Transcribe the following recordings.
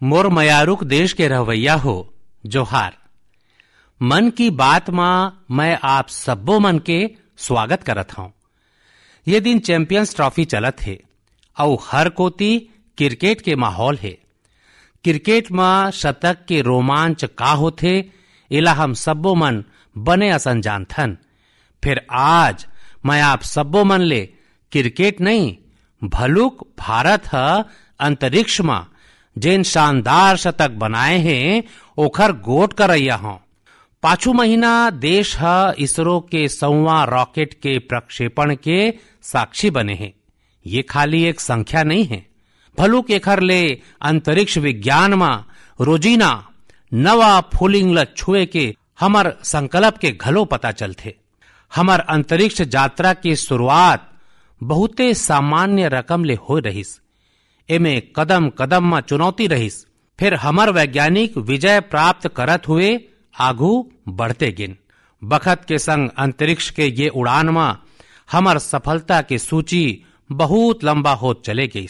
मोर मयारुक देश के रहवैया हो जोहार। मन की बात में मैं आप सब्बो मन के स्वागत करत हूं। ये दिन चैंपियंस ट्रॉफी चलत है और हर कोती क्रिकेट के माहौल है। क्रिकेट में शतक के रोमांच का होथे एला हम सब्बो मन बने असन जानथन। फिर आज मैं आप सब्बो मन ले क्रिकेट नहीं भलुक भारत ह अंतरिक्ष में जेन शानदार शतक बनाए हैं ओखर गोट करैया हूं। पाछू महीना देश ह इसरो के 100वां रॉकेट के प्रक्षेपण के साक्षी बने हैं। ये खाली एक संख्या नहीं है, भलुक एखर ले अंतरिक्ष विज्ञान में रोजीना नवा फूलिंग ल छुए के हमर संकल्प के घलो पता चलथे। हमर अंतरिक्ष यात्रा की शुरुआत बहुते सामान्य रकम ले हो रहीस। एमे कदम कदम में चुनौती रहीस, फिर हमर वैज्ञानिक विजय प्राप्त करत हुए आगू बढ़ते गिन। बखत के संग अंतरिक्ष के ये उड़ान में हमर सफलता की सूची बहुत लंबा हो चले गई।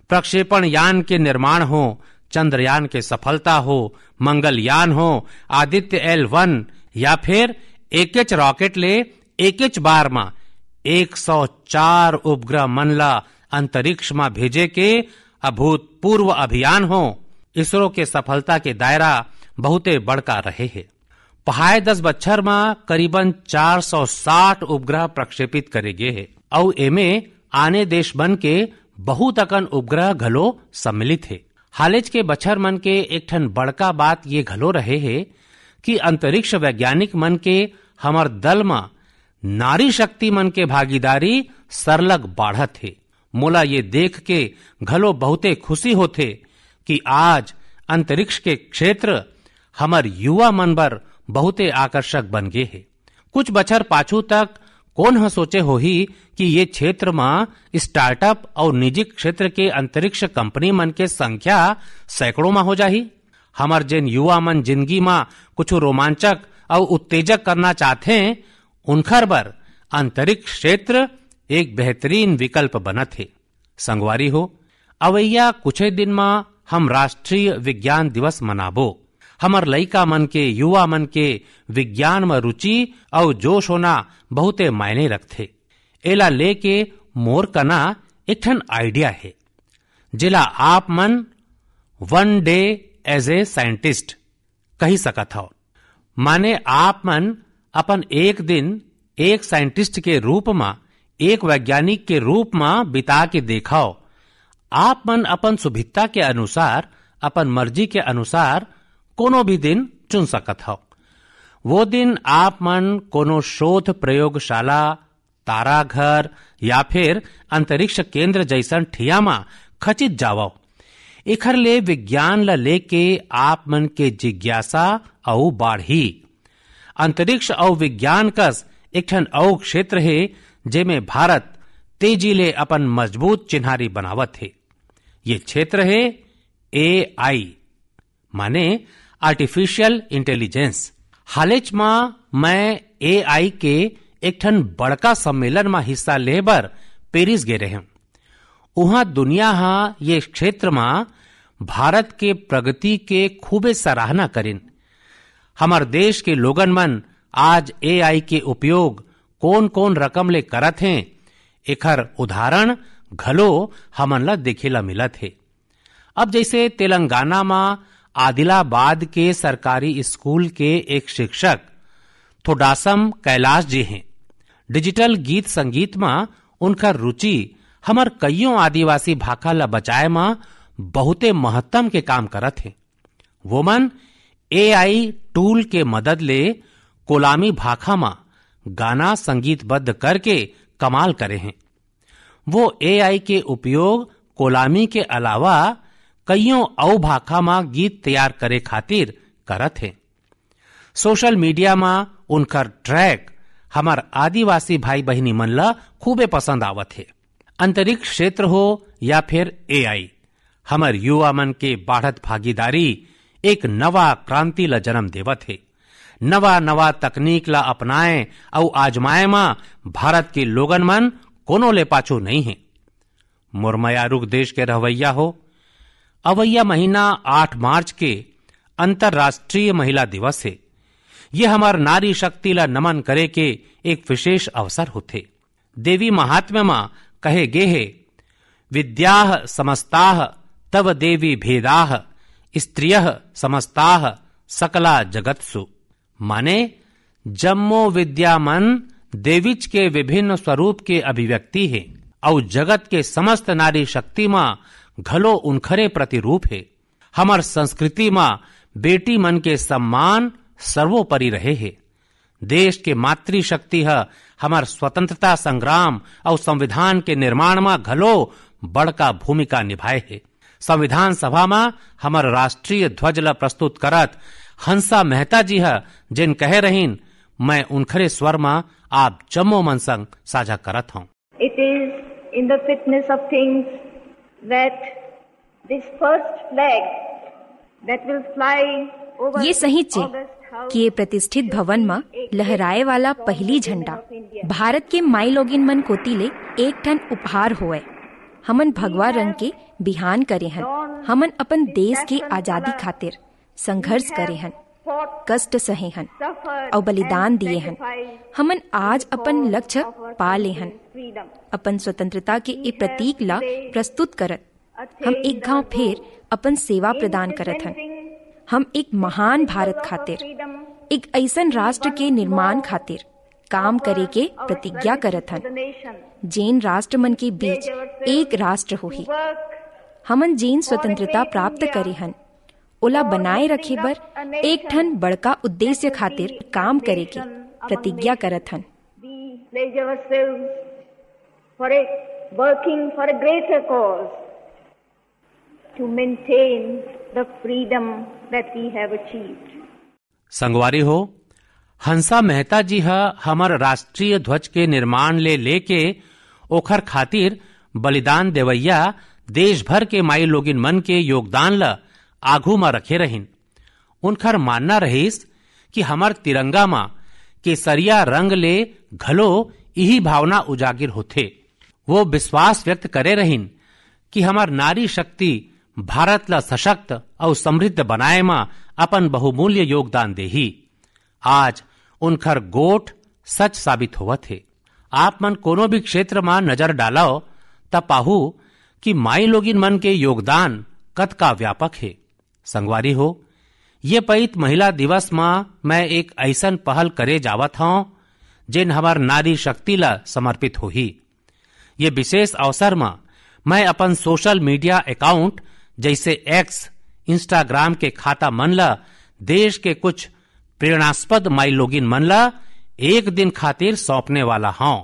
प्रक्षेपण यान के निर्माण हो, चंद्रयान के सफलता हो, मंगलयान हो, आदित्य L1 या फिर एक रॉकेट ले एक बार में 104 उपग्रह मनला अंतरिक्ष में भेजे के अभूतपूर्व अभियान हो, इसरो के सफलता के दायरा बहुते बड़का रहे है। पहाय 10 बच्छर में करीबन 460 उपग्रह प्रक्षेपित करे गए है और एमे आने देश बन के बहुत अकन उपग्रह घलो सम्मिलित है। हालेज के बच्छर मन के एक ठन बड़का बात ये घलो रहे है कि अंतरिक्ष वैज्ञानिक मन के हमर दल में नारी शक्ति मन के भागीदारी सरलग बाढ़त है। मोला ये देख के घलो बहुते खुशी होथे कि आज अंतरिक्ष के क्षेत्र हमर युवा मन बर बहुते आकर्षक बन गए है। कुछ बछर पाछू तक कौन ह सोचे होही कि ये क्षेत्र में स्टार्टअप और निजी क्षेत्र के अंतरिक्ष कंपनी मन के संख्या सैकड़ों में हो जाही। हमर जेन युवा मन जिंदगी में कुछ रोमांचक और उत्तेजक करना चाहते हैं उनखर बर अंतरिक्ष क्षेत्र एक बेहतरीन विकल्प बनत है। संगवारी हो, अवैया कुछ दिन में हम राष्ट्रीय विज्ञान दिवस मनाबो। हमर लइका मन के युवा मन के विज्ञान में रुचि और जोश होना बहुते मायने रखथे। एला लेके मोर कना एक ठन आइडिया है जिला आप मन one day as a scientist कही सकत हो। माने आप मन अपन एक दिन एक साइंटिस्ट के रूप में, एक वैज्ञानिक के रूप में बिता के देखाओ। आप मन अपन सुविधा के अनुसार, अपन मर्जी के अनुसार कोनो भी दिन चुन सकत हो। वो दिन आप मन कोनो शोध प्रयोगशाला, ताराघर या फिर अंतरिक्ष केंद्र जैसन ठिया में खचित जावो। एखर ले विज्ञान ला लेके आप मन के जिज्ञासा और बाढ़ी। अंतरिक्ष और विज्ञान कस एक ठन और क्षेत्र है जेमे भारत तेजी ले अपन मजबूत चिन्हारी बनावत है। ये क्षेत्र है AI माने आर्टिफिशियल इंटेलिजेंस। हालेच में मैं AI के एक ठन बड़का सम्मेलन में हिस्सा लेबर पेरिस गे रहे हूं। उहां दुनिया ये क्षेत्र में भारत के प्रगति के खूबे सराहना करिन। हमर देश के लोगन मन आज AI के उपयोग कौन कौन रकम ले करत हैं एखर उदाहरण घलो हमन ला देखेला मिलत है। अब जैसे तेलंगाना में आदिलाबाद के सरकारी स्कूल के एक शिक्षक थोडासम कैलाश जी हैं। डिजिटल गीत संगीत में उनका रुचि हमर कईयों आदिवासी भाषा ला बचाए में बहुते महत्तम के काम करत है। वो मन AI टूल के मदद ले कोलामी भाषा में गाना संगीतबद्ध करके कमाल करे हैं। वो AI के उपयोग कोलामी के अलावा कईयों और भाषा में गीत तैयार करे खातिर करत हैं। सोशल मीडिया में उनकर ट्रैक हमार आदिवासी भाई बहनी मन ला खूबे पसंद आवत है। अंतरिक्ष क्षेत्र हो या फिर AI, हमर युवा मन के बाढ़त भागीदारी एक नवा क्रांति ला जन्म देवत है। नवा नवा तकनीक ला अपनाए और आजमाए में भारत के लोगन मन कोनो ले पाछू नहीं है। मुरमयारुक देश के रहवैया हो, अवैया महीना 8 मार्च के अंतर्राष्ट्रीय महिला दिवस है। ये हमार नारी शक्ति ला नमन करे के एक विशेष अवसर होते। देवी महात्म्य में कहे गे है, विद्याः समस्ताः तव देवी भेदाः स्त्रियः समस्ताः सकला जगत्सु। माने जम्मो विद्या मन देवीच के विभिन्न स्वरूप के अभिव्यक्ति है और जगत के समस्त नारी शक्ति मां घलो उनखरे प्रतिरूप है। हमार संस्कृति मां बेटी मन के सम्मान सर्वोपरि रहे है। देश के मातृशक्ति है हमार स्वतंत्रता संग्राम और संविधान के निर्माण में घलो बड़का भूमिका निभाए है। संविधान सभा में हमार राष्ट्रीय ध्वज ला प्रस्तुत करत हंसा मेहता जी है, जिन कहे रहीन, मैं उनखरे स्वर में आप जम्मो मन संग साझा करत हूँ। It is in the fitness of things that this first flag that will fly over ये सही चे कि ये प्रतिष्ठित भवन में लहराए वाला पहली झंडा भारत के माई लोगिन मन कोतीले एक ठन उपहार होए। हमन भगवा रंग के बिहान करे हन। हमन अपन देश के आजादी खातिर संघर्ष करे हन, कष्ट सहे हन और बलिदान दिए हन। हमन आज अपन लक्ष्य पा ले हन। अपन स्वतंत्रता के ए प्रतीक ला प्रस्तुत करत हम एक गांव फेर अपन सेवा प्रदान करत हन। हम एक महान भारत खातिर, एक ऐसन राष्ट्र के निर्माण खातिर काम करे के प्रतिज्ञा करत हन, जैन राष्ट्र मन के बीच एक राष्ट्र होही। हमन जैन स्वतंत्रता प्राप्त करे हन, ओला बनाए रखे बर एक ठन बड़का उद्देश्य खातिर काम करे के प्रतिज्ञा करत हन। संगवारी हो, हंसा मेहता जी है हमार राष्ट्रीय ध्वज के निर्माण ले लेके ओखर खातिर बलिदान देवैया देश भर के माई लोगिन मन के योगदान ला आगू में रखे रहीन। उनखर मानना रहीस कि हमार तिरंगा मां केसरिया रंग ले घलो यही भावना उजागिर होथे। वो विश्वास व्यक्त करे रहीन कि हमार नारी शक्ति भारत ला सशक्त और समृद्ध बनाए में अपन बहुमूल्य योगदान देही। आज उनखर गोठ सच साबित होवत है। आप मन कोनो भी क्षेत्र में नजर डालो तब पाहू कि माई लोगिन मन के योगदान कत का व्यापक है। संगवारी हो, ये पैत महिला दिवस में मैं एक ऐसन पहल करे जावत हूं जिन हमार नारी शक्ति ला समर्पित होही। ये विशेष अवसर में मैं अपन सोशल मीडिया अकाउंट जैसे एक्स, इंस्टाग्राम के खाता मन ला देश के कुछ प्रेरणास्पद माई लोगिन मन ला एक दिन खातिर सौंपने वाला हूं।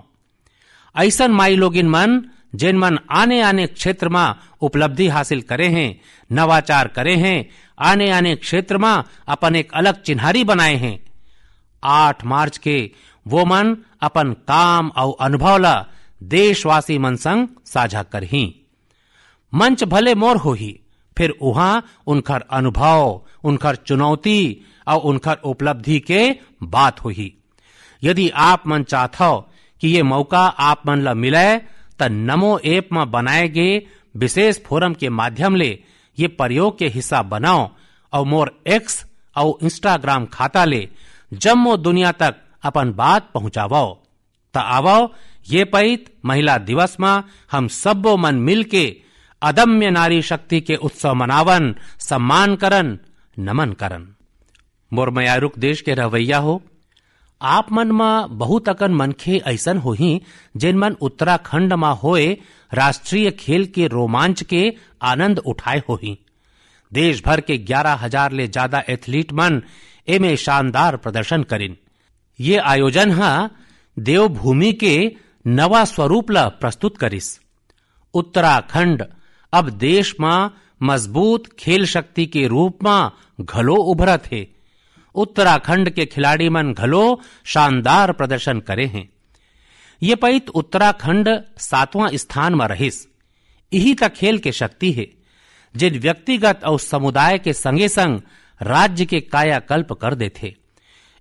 ऐसन माई लोगिन मन जिन मन आने आने क्षेत्र में उपलब्धि हासिल करे हैं, नवाचार करे हैं, आने आने क्षेत्र में अपन एक अलग चिन्हारी बनाए हैं। 8 मार्च के वो मन अपन काम और अनुभव ला देशवासी मन संग साझा करही। मंच भले मोर होही, फिर वहां उनकर अनुभव, उनकर चुनौती और उनकर उपलब्धि के बात होही। यदि आप मन चाहते कि ये मौका आप मन ला मिले त नमो ऐप में बनाए गए विशेष फोरम के माध्यम ले ये प्रयोग के हिस्सा बनाओ और मोर एक्स और इंस्टाग्राम खाता ले जम्मो दुनिया तक अपन बात पहुंचावो। त आवो ये पैत महिला दिवस में हम सबो मन मिल के अदम्य नारी शक्ति के उत्सव मनावन, सम्मान करन, नमन करन। मोर मयारुक देश के रवैया हो, आप मन में बहुत अकन मनखे ऐसन होही जिन मन उत्तराखंड में होए राष्ट्रीय खेल के रोमांच के आनंद उठाए होही। देश भर के 11,000 ले ज्यादा एथलीट मन एमे शानदार प्रदर्शन करिन। ये आयोजन हा देवभूमि के नवा स्वरूप ला प्रस्तुत करिस। उत्तराखंड अब देश में मजबूत खेल शक्ति के रूप में घलो उभरत है। उत्तराखंड के खिलाड़ी मन घलो शानदार प्रदर्शन करे हैं। ये पैत उत्तराखंड 7वां स्थान में रहिस। यही तक खेल के शक्ति है जिन व्यक्तिगत और समुदाय के संगे संग राज्य के कायाकल्प कर देथे।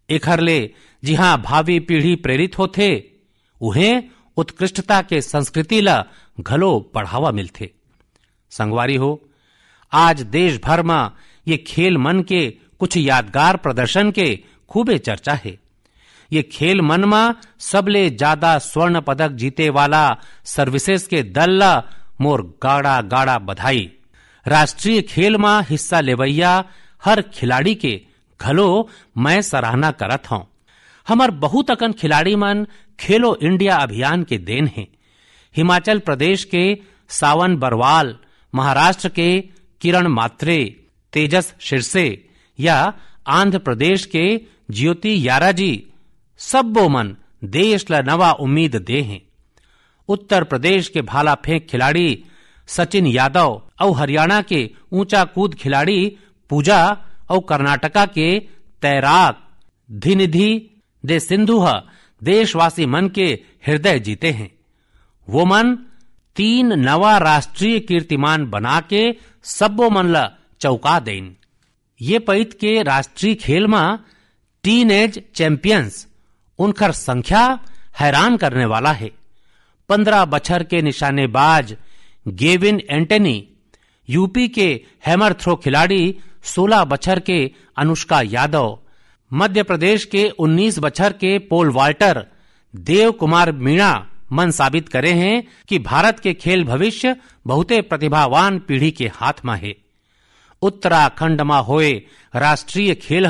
एखरले जिहां भावी पीढ़ी प्रेरित होथे, उहें उत्कृष्टता के संस्कृति ला घलो बढ़ावा मिलथे। संगवारी हो, आज देश भर में ये खेल मन के कुछ यादगार प्रदर्शन के खूबे चर्चा है। ये खेल मन में सबले ज्यादा स्वर्ण पदक जीते वाला सर्विसेज के दल ला मोर गाड़ा गाड़ा बधाई। राष्ट्रीय खेल में हिस्सा लेवैया हर खिलाड़ी के घलो मैं सराहना करत हूँ। हमर बहुत अकन खिलाड़ी मन खेलो इंडिया अभियान के देन हैं। हिमाचल प्रदेश के सावन बरवाल, महाराष्ट्र के किरण मात्रे, तेजस शिरसे या आंध्र प्रदेश के ज्योति याराजी सब्बो मन देश ला नवा उम्मीद दे हैं। उत्तर प्रदेश के भाला फेंक खिलाड़ी सचिन यादव और हरियाणा के ऊंचा कूद खिलाड़ी पूजा और कर्नाटका के तैराक धिनिधि दे सिंधु देशवासी मन के हृदय जीते हैं। वो मन 3 नवा राष्ट्रीय कीर्तिमान बना के सब्बो मन ला चौका देन। ये पैत के राष्ट्रीय खेल में टीन एज चैंपियंस उनकर संख्या हैरान करने वाला है। 15 बछर के निशानेबाज गेविन एंटनी, यूपी के हैमर थ्रो खिलाड़ी 16 बछर के अनुष्का यादव, मध्य प्रदेश के 19 बछर के पोल वाल्टर, देव कुमार मीणा मन साबित करे हैं कि भारत के खेल भविष्य बहुते प्रतिभावान पीढ़ी के हाथ में है। उत्तराखंड में होए राष्ट्रीय खेल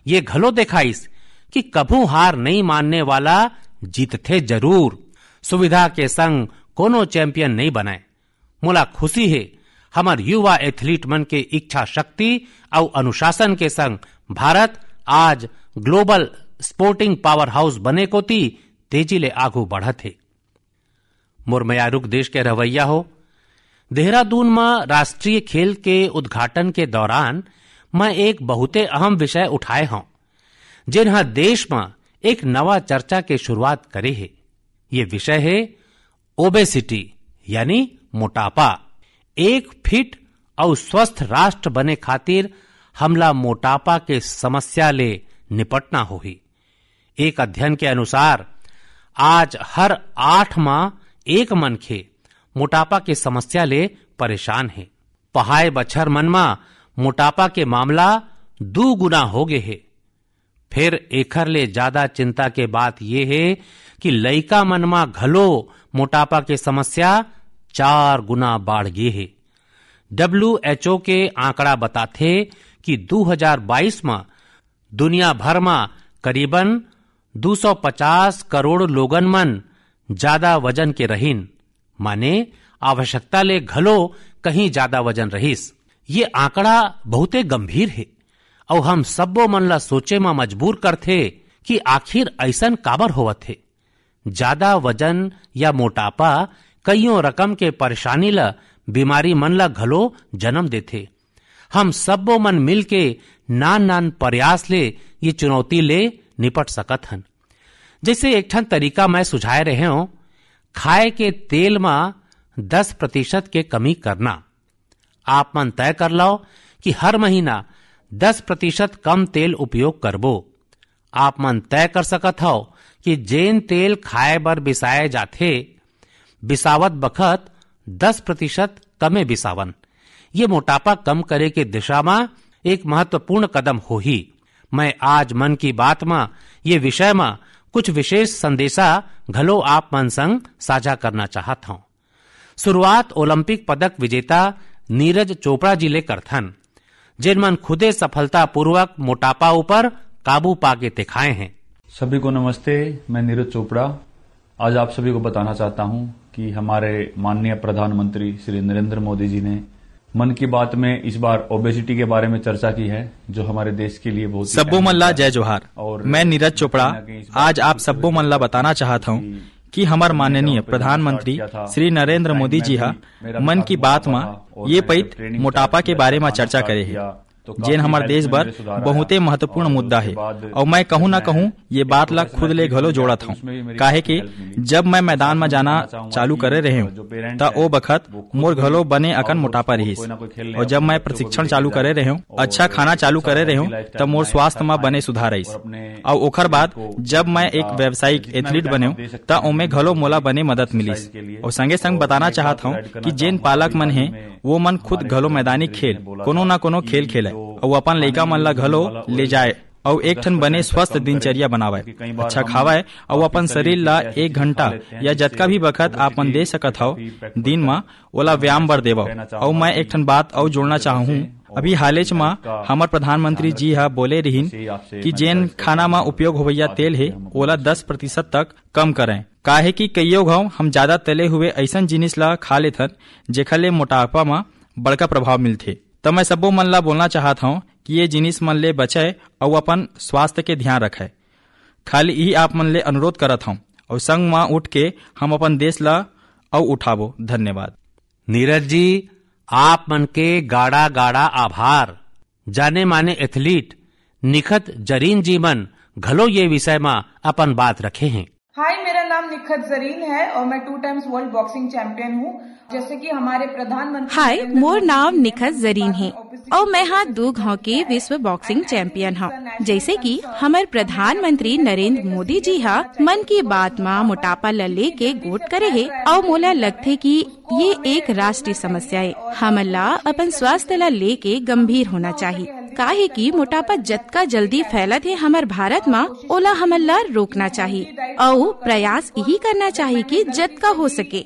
ये घलो दिखाइस कि कभू हार नहीं मानने वाला जीत थे जरूर। सुविधा के संग कोनो चैंपियन नहीं बनाए। मोला खुशी है हमार युवा एथलीट मन के इच्छा शक्ति और अनुशासन के संग भारत आज ग्लोबल स्पोर्टिंग पावर हाउस बने को तेजी ले आगू बढ़त है। मुरमयारुक देश के रवैया हो। देहरादून में राष्ट्रीय खेल के उद्घाटन के दौरान मैं एक बहुते अहम विषय उठाए हूं, जिन्हा देश में एक नवा चर्चा के शुरुआत करे है। ये विषय है ओबेसिटी यानी मोटापा। एक फिट और स्वस्थ राष्ट्र बने खातिर हमला मोटापा के समस्या ले निपटना होही। एक अध्ययन के अनुसार आज हर 8 में 1 मनखे मोटापा के समस्या ले परेशान है। पहाय बछर मन में मोटापा के मामला 2 गुना हो गए है। फिर एखर ले ज्यादा चिंता के बात ये है कि लइका मन में घलो मोटापा के समस्या 4 गुना बढ़ गए है। WHO के आंकड़ा बताथे कि 2022 में दुनिया भर में करीबन 250 करोड़ लोगन मन ज्यादा वजन के रहीन, माने आवश्यकता ले घलो कहीं ज्यादा वजन रहीस। ये आंकड़ा बहुते गंभीर है और हम सब्बो मन ला सोचे में मजबूर करथे कि आखिर ऐसन काबर होवत है। ज्यादा वजन या मोटापा कईयों रकम के परेशानी ला बीमारी मन ला घलो जन्म देथे। हम सब्बो मन मिल के नान नान प्रयास ले ये चुनौती ले निपट सकत हन। जैसे एक ठन तरीका मैं सुझाए रहे हूं, खाए के तेल में 10% के कमी करना। आप मन तय कर लो कि हर महीना 10% कम तेल उपयोग करबो। आप मन तय कर सकत हो कि जेन तेल खाए बर बिसाए जाथे, बिसावत बखत 10% कमे बिसावन। ये मोटापा कम करे के दिशा में एक महत्वपूर्ण कदम हो ही। मैं आज मन की बात में ये विषय में कुछ विशेष संदेशा घलो आप मन संग साझा करना चाहत हूं। शुरुआत ओलंपिक पदक विजेता नीरज चोपड़ा जी ले करथन, जिन मन खुदे सफलता पूर्वक मोटापा ऊपर काबू पाके दिखाए हैं। सभी को नमस्ते, मैं नीरज चोपड़ा आज आप सभी को बताना चाहता हूं कि हमारे माननीय प्रधानमंत्री श्री नरेंद्र मोदी जी ने मन की बात में इस बार ओबेसिटी के बारे में चर्चा की है, जो हमारे देश के लिए बहुत सब्बो मन ला जय जोहार। और मैं नीरज चोपड़ा आज आप सब्बो मन ला बताना चाहता हूँ कि हमार माननीय प्रधानमंत्री श्री नरेंद्र मोदी जी हा मन की बात में ये पैत मोटापा के बारे में चर्चा करे है। जेन हमारे देश बर बहुते महत्वपूर्ण मुद्दा है। और मैं कहूँ ना कहूँ ये बात ला खुद ले घलो जोड़त हूँ, काहे कि जब मैं मैदान में जाना चालू करे रहे हूँ त ओ बखत मोर घलो बने अकन मोटापा रहीस, और जब मैं प्रशिक्षण चालू करे रहे हूँ, अच्छा खाना चालू करे रहे हूँ तब मोर स्वास्थ्य में बने सुधार रहीस। और ओखर बाद जब मैं एक व्यावसायिक एथलीट बने त ओमे घलो मोला बने मदद मिलीस। और संगे संग बताना चाहत हूँ कि जेन पालक मन है वो मन खुद घलो मैदानी खेल कोनो न कोनो खेल खेले और अपन लइका मन ला घलो ले जाए और एक ठन बने स्वस्थ दिनचर्या बनावे, अच्छा खावे और अपन शरीर ला 1 घंटा या जतका भी वक्त आपन दे सकत हो दिन में ओला व्यायाम बर देव। और मैं एक ठन बात और जोड़ना चाहूँ, अभी हालेच में हमार प्रधानमंत्री जी हा बोले रहीन कि जेन खाना में उपयोग होवैया तेल है ओला 10% तक कम करें, काहे कि कईयो घाव हम ज्यादा तले हुए ऐसा जिनिस ला खा लेथन जेखर ले मोटापा में बड़का प्रभाव मिलथे। तो मैं सबो मन ला बोलना चाहत हूँ कि ये जिनिस मन ले बचे और अपन स्वास्थ्य के ध्यान रखे। खाली यही आप मन ले अनुरोध करत हूँ और संग में उठ के हम अपन देश ला और उठाबो। धन्यवाद। नीरज जी, आप मन के गाड़ा गाड़ा आभार। जाने माने एथलीट निखत जरीन जी मन घलो ये विषय में अपन बात रखे हैं। हाय, मेरा नाम निखत जरीन है और मैं 2 टाइम्स वर्ल्ड बॉक्सिंग चैंपियन हूँ। जैसे कि हमारे प्रधानमंत्री हाय, मोर नाम निखत जरीन है और मैं हाँ 2 घाव के विश्व बॉक्सिंग चैंपियन हूँ। जैसे कि हमारे प्रधानमंत्री नरेंद्र मोदी जी हा मन की बात में मोटापा ला लेके गोट करे है और मोला लगथे कि ये एक राष्ट्रीय समस्या है। हमला अपन स्वास्थ्य ला लेके गंभीर होना चाहिए, काहे कि मोटापा जतका जल्दी फैलत है हमारे भारत में ओला हमला रोकना चाहिए और प्रयास यही करना चाहिए कि जतका हो सके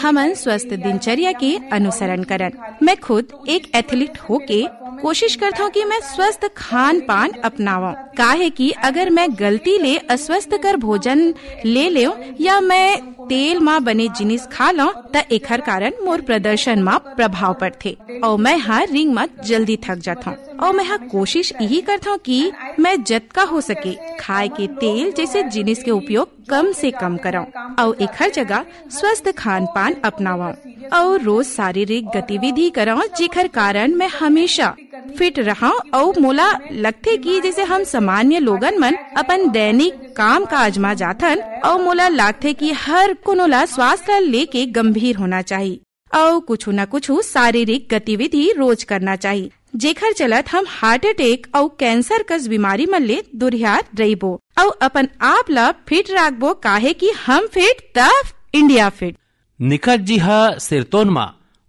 हमन स्वस्थ दिनचर्या के अनुसरण करन। मैं खुद एक एथलीट होके कोशिश करता हूँ कि मैं स्वस्थ खान पान अपनावा, काहे कि अगर मैं गलती ले अस्वस्थ कर भोजन ले ले या मैं तेल माँ बने जिनिस खा लो त एकर कारण मोर प्रदर्शन में प्रभाव पड़थे और मैं हर रिंग में जल्दी थक जाता हूँ। और मैं हाँ कोशिश यही करता हूँ कि मैं जतका हो सके खाए के तेल जैसे जिनिस के उपयोग कम से कम कराऊं और एक हर जगह स्वस्थ खान पान अपनावा और रोज शारीरिक गतिविधि कराऊं, जेकर कारण मैं हमेशा फिट रहा। और मोला लगथे कि जैसे हम सामान्य लोगन मन अपन दैनिक काम काज में जाथन और मोला लगथे कि हर कोनो ला स्वास्थ्य लेके गंभीर होना चाहिए और कुछ न कुछ शारीरिक गतिविधि रोज करना चाहिए, जेकर चलत हम हार्ट अटैक और कैंसर कस बीमारी मन ले दुरिहार रहिबो और अपन आप ला फिट राखबो, काहे कि हम फिट तब इंडिया फिट। निखत जी हा सिरतोन मा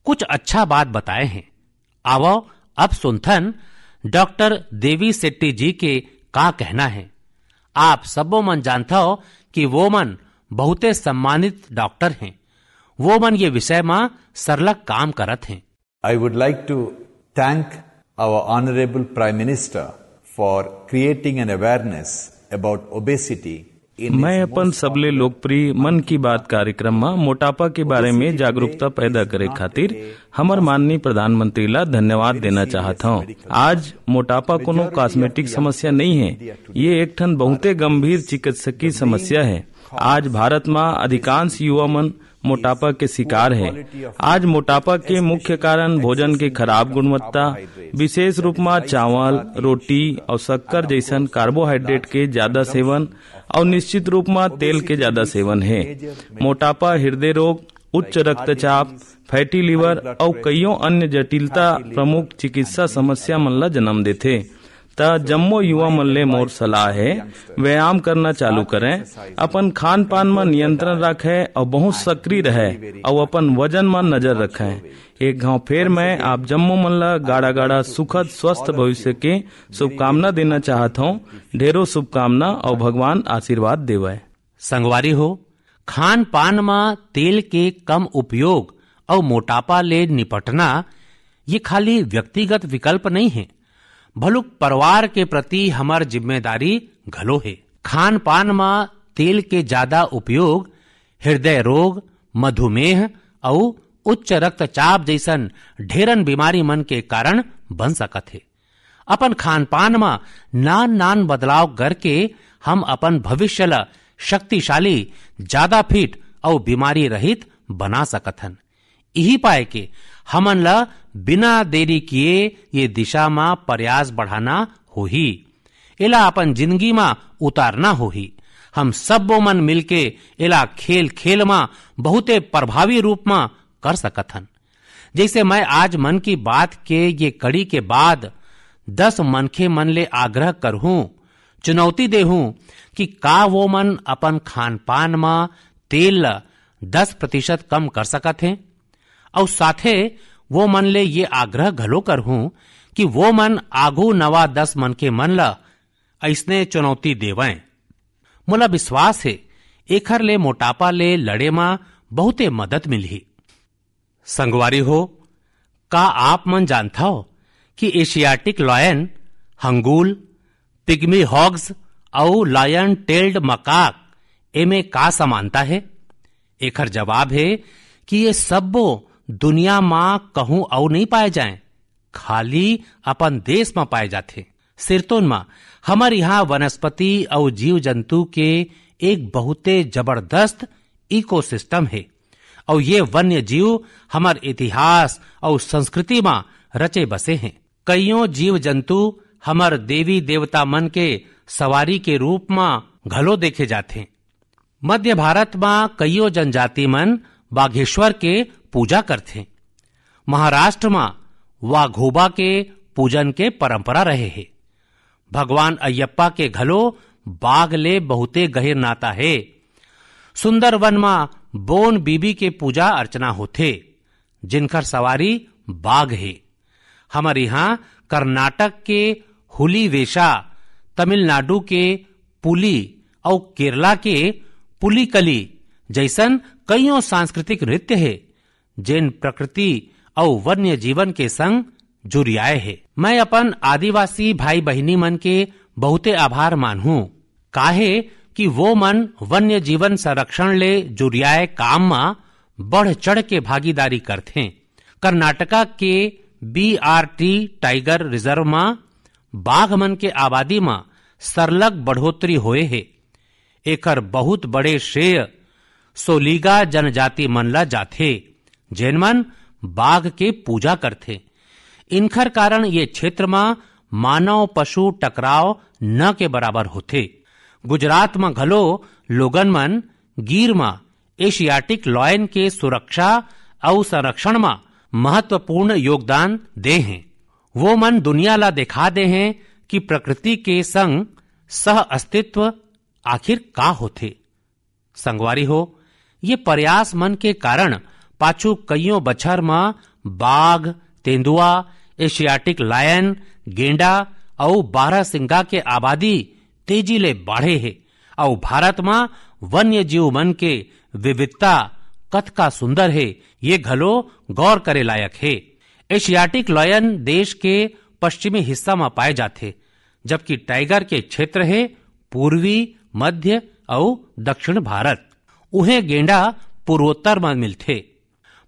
कुछ अच्छा बात बताए हैं। आवो अब सुनथन डॉक्टर देवी सेट्टी जी के का कहना है। आप सबो मन जानता हो कि वो मन बहुते सम्मानित डॉक्टर हैं। वो मन ये विषय में सरलग काम करत हैं। I would like to thank our Honorable Prime Minister for creating an awareness about obesity. मैं अपन सबले लोकप्रिय मन की बात कार्यक्रम में मोटापा के बारे में जागरूकता पैदा करे खातिर हमार माननीय प्रधानमंत्री ला धन्यवाद देना चाहता हूँ। आज मोटापा कोनो कॉस्मेटिक समस्या नहीं है, ये एक ठन बहुते गंभीर चिकित्सकीय समस्या है। आज भारत में अधिकांश युवा मन मोटापा के शिकार है। आज मोटापा के मुख्य कारण भोजन के खराब गुणवत्ता, विशेष रूप में चावल, रोटी और शक्कर जैसन कार्बोहाइड्रेट के ज्यादा सेवन और निश्चित रूप में तेल के ज्यादा सेवन है। मोटापा हृदय रोग, उच्च रक्तचाप, फैटी लीवर और कईयों अन्य जटिलता प्रमुख चिकित्सा समस्या मन ला जन्म देथे। ता जम्मो युवा मन ले मोर सलाह है व्यायाम करना चालू करें, अपन खान पान में नियंत्रण रखें और बहुत सक्रिय रहे और अपन वजन में नजर रखें। एक गांव फेर मैं आप जम्मो मन ला गाड़ा गाड़ा सुखद स्वस्थ भविष्य के शुभकामना देना चाहता हूँ। ढेरों शुभकामना और भगवान आशीर्वाद देवे। संगवारी हो, खान पान में तेल के कम उपयोग और मोटापा ले निपटना ये खाली व्यक्तिगत विकल्प नहीं है, भलुक परिवार के प्रति हमार जिम्मेदारी घलो है। खान पान में तेल के ज्यादा उपयोग हृदय रोग, मधुमेह और उच्च रक्तचाप जैसन ढेरन बीमारी मन के कारण बन सकत है। अपन खान पान में नान नान बदलाव करके हम अपन भविष्य ला शक्तिशाली, ज्यादा फिट और बीमारी रहित बना सकत हन। यही पाए के हमन ला बिना देरी किए ये दिशा में प्रयास बढ़ाना होही, एला अपन जिंदगी में उतारना होही। हम सब मन मिलके एला खेल खेल में बहुते प्रभावी रूप में कर सकत हन। जैसे मैं आज मन की बात के ये कड़ी के बाद 10 मनखे मन ले आग्रह करहूं, चुनौती देहूं कि का वो मन अपन खान पान में तेल 10% कम कर सकत हैं, और साथे वो मन ले ये आग्रह घलो करहूं कि वो मन आगू नवा 10 मनखे मन ला ऐसने चुनौती देवें। मोला विश्वास है एखर ले मोटापा ले लड़े में बहुते मदद मिलही। संगवारी हो, का आप मन जानता हो कि Asiatic lion, hangul, pygmy hogs और लायन टेल्ड मकाक एमे का समानता है? एखर जवाब है कि ये सबो दुनिया में कहूं और नहीं पाए जाएं, खाली अपन देश में पाए जाते। सिरतोन में हमार यहाँ वनस्पति और जीव जंतु के एक बहुते जबरदस्त इकोसिस्टम है, और ये वन्य जीव हमार इतिहास और संस्कृति में रचे बसे हैं। कईयों जीव जंतु हमार देवी देवता मन के सवारी के रूप में घलो देखे जाते। मध्य भारत में कईयों जनजाति मन बाघेश्वर के पूजा करते। महाराष्ट्र में वाघोबा के पूजन के परंपरा रहे है। भगवान अयप्पा के घलो बाघ ले बहुते गहिर नाता है। सुंदरवन में बोन बीबी के पूजा अर्चना होथे, जिनकर सवारी बाघ है। हमारे यहाँ कर्नाटक के हुली वेशा, तमिलनाडु के पुली और केरला के पुलिकली जैसन कईयों सांस्कृतिक नृत्य है, जिन प्रकृति और वन्य जीवन के संग जुड़ियाए है। मैं अपन आदिवासी भाई बहिनी मन के बहुते आभार मानूं, काहे कि वो मन वन्य जीवन संरक्षण ले जुड़ियाए काम में बढ़ चढ़ के भागीदारी करते। कर्नाटका के BRT टाइगर रिजर्व में बाघ मन के आबादी में सरलग बढ़ोतरी होए है। एकर बहुत बड़े श्रेय सोलीगा जनजाति मन ला जाथे, जेन मन बाघ के पूजा करथे। इनकर कारण ये क्षेत्र में मानव पशु टकराव न के बराबर होथे। गुजरात में घलो लोगन मन गिर में एशियाटिक लॉयन के सुरक्षा और संरक्षण में महत्वपूर्ण योगदान दे हैं। वो मन दुनिया ला दिखा दे हैं कि प्रकृति के संग सह अस्तित्व आखिर का होथे। संगवारी हो, ये प्रयास मन के कारण पाछू कईयों बछर में बाघ, तेंदुआ, एशियाटिक लायन, गेंडा और 12 सिंगा के आबादी तेजी ले बढ़े है, और भारत में वन्य जीव मन के विविधता कतका सुंदर है, ये घलो गौर करे लायक है। एशियाटिक लायन देश के पश्चिमी हिस्सा में पाए जाते, जबकि टाइगर के क्षेत्र है पूर्वी, मध्य और दक्षिण भारत। उन्हें गेंडा पूर्वोत्तर में मिलते।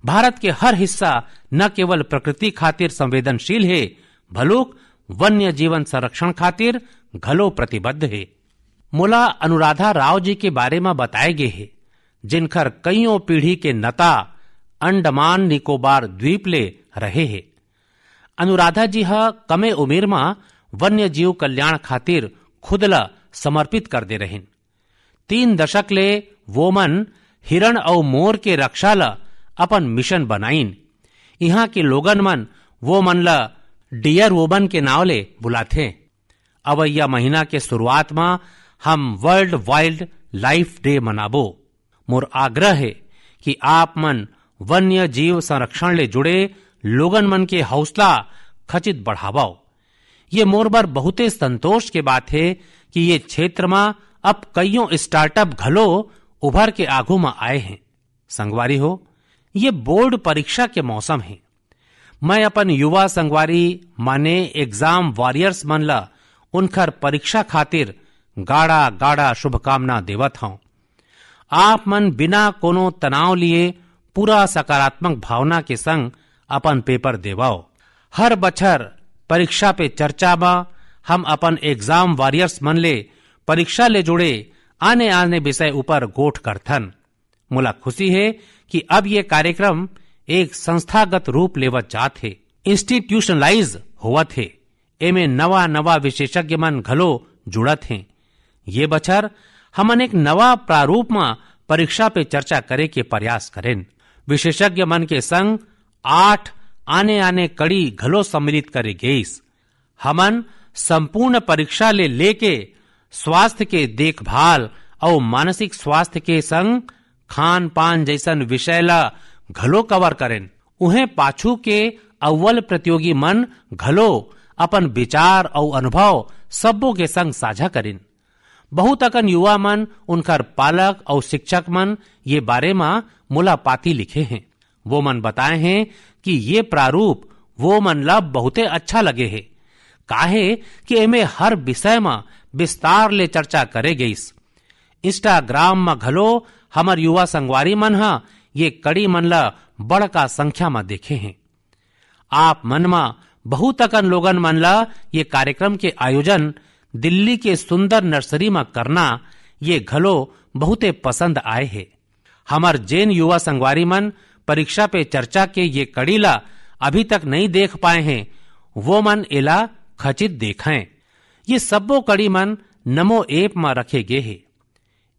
भारत के हर हिस्सा न केवल प्रकृति खातिर संवेदनशील है, भलुक वन्य जीवन संरक्षण खातिर घलो प्रतिबद्ध है। मोला अनुराधा राव जी के बारे में बताए गए है, जिनकर कईयों पीढ़ी के नता अंडमान निकोबार द्वीप ले रहे हैं। अनुराधा जी कमे उम्र में वन्य जीव कल्याण खातिर खुद ला समर्पित कर दे रहे। 3 दशक ले वो मन हिरण और मोर के रक्षा ला अपन मिशन बनाइन। यहाँ के लोगन मन वो मन ला डियर वोमन के नाव ले बुलाथे। अवैया महीना के शुरुआत में हम वर्ल्ड वाइल्ड लाइफ डे मनाबो। मोर आग्रह है कि आप मन वन्य जीव संरक्षण ले जुड़े लोगन मन के हौसला खचित बढ़ावाओ। ये मोर बर बहुते संतोष के बात है कि ये क्षेत्र में अब कईयों स्टार्टअप घलो उभर के आगू में आए हैं। संगवारी हो, ये बोर्ड परीक्षा के मौसम है। मैं अपन युवा संगवारी माने एग्जाम वॉरियर्स मन ला उनकर परीक्षा खातिर गाढ़ा गाढ़ा शुभकामना देवत हूं। आप मन बिना कोनो तनाव लिए पूरा सकारात्मक भावना के संग अपन पेपर देवाओ। हर बछर परीक्षा पे चर्चा में हम अपन एग्जाम वॉरियर्स मन ले परीक्षा ले जुड़े आने आने विषय ऊपर गोठ करथन। मुला खुशी है कि अब ये कार्यक्रम एक संस्थागत रूप लेवत जात है, इंस्टीट्यूशनलाइज होवत है। एमे नवा नवा विशेषज्ञ मन घलो जुड़त हैं। ये बछर हमन एक नवा प्रारूप में परीक्षा पे चर्चा करे के प्रयास करें। विशेषज्ञ मन के संग 8 आने आने कड़ी घलो सम्मिलित करे गईस। हमन संपूर्ण परीक्षा ले लेके स्वास्थ्य के देखभाल और मानसिक स्वास्थ्य के संग खान पान जैसन विषय ला घलो कवर करें। उन्हें पाछू के अव्वल प्रतियोगी मन घलो अपन विचार और अनुभव सबों के संग साझा करें। बहुत अकन युवा मन उनकर पालक और शिक्षक मन ये बारे में मुलापाती लिखे हैं। वो मन बताए हैं कि ये प्रारूप वो मन ला बहुते अच्छा लगे है, काहे कि एमे हर विषय में विस्तार ले चर्चा करे गईस। इंस्टाग्राम में घलो हमर युवा संगवारी मन हा ये कड़ी मन ला बड़का संख्या में देखे हैं। आप मन में बहुत अकन लोगन मन ला ये कार्यक्रम के आयोजन दिल्ली के सुंदर नर्सरी में करना ये घलो बहुते पसंद आए है। हमर जैन युवा संगवारी मन परीक्षा पे चर्चा के ये कड़ी ला अभी तक नहीं देख पाए हैं, वो मन एला खचित देखें। ये सबो कड़ी मन नमो ऐप में रखे गे है।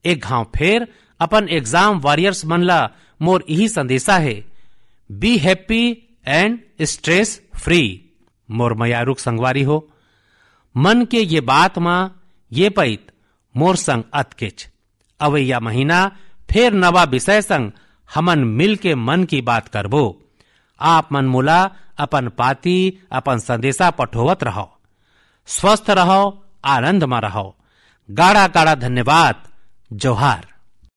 एक घाव फेर अपन एग्जाम वॉरियर्स मन ला मोर यही संदेशा है, be happy and stress free. मोर मयारुक संगवारी हो, मन के ये बात मां ये पैत मोर संग अतकेच। अवैया महीना फिर नवा विषय संग हमन मिल के मन की बात करबो। आप मन मोला अपन पाती अपन संदेशा पठोवत रहो। स्वस्थ रहो, आनंद में रहो। गाड़ा गाड़ा धन्यवाद। जोहार।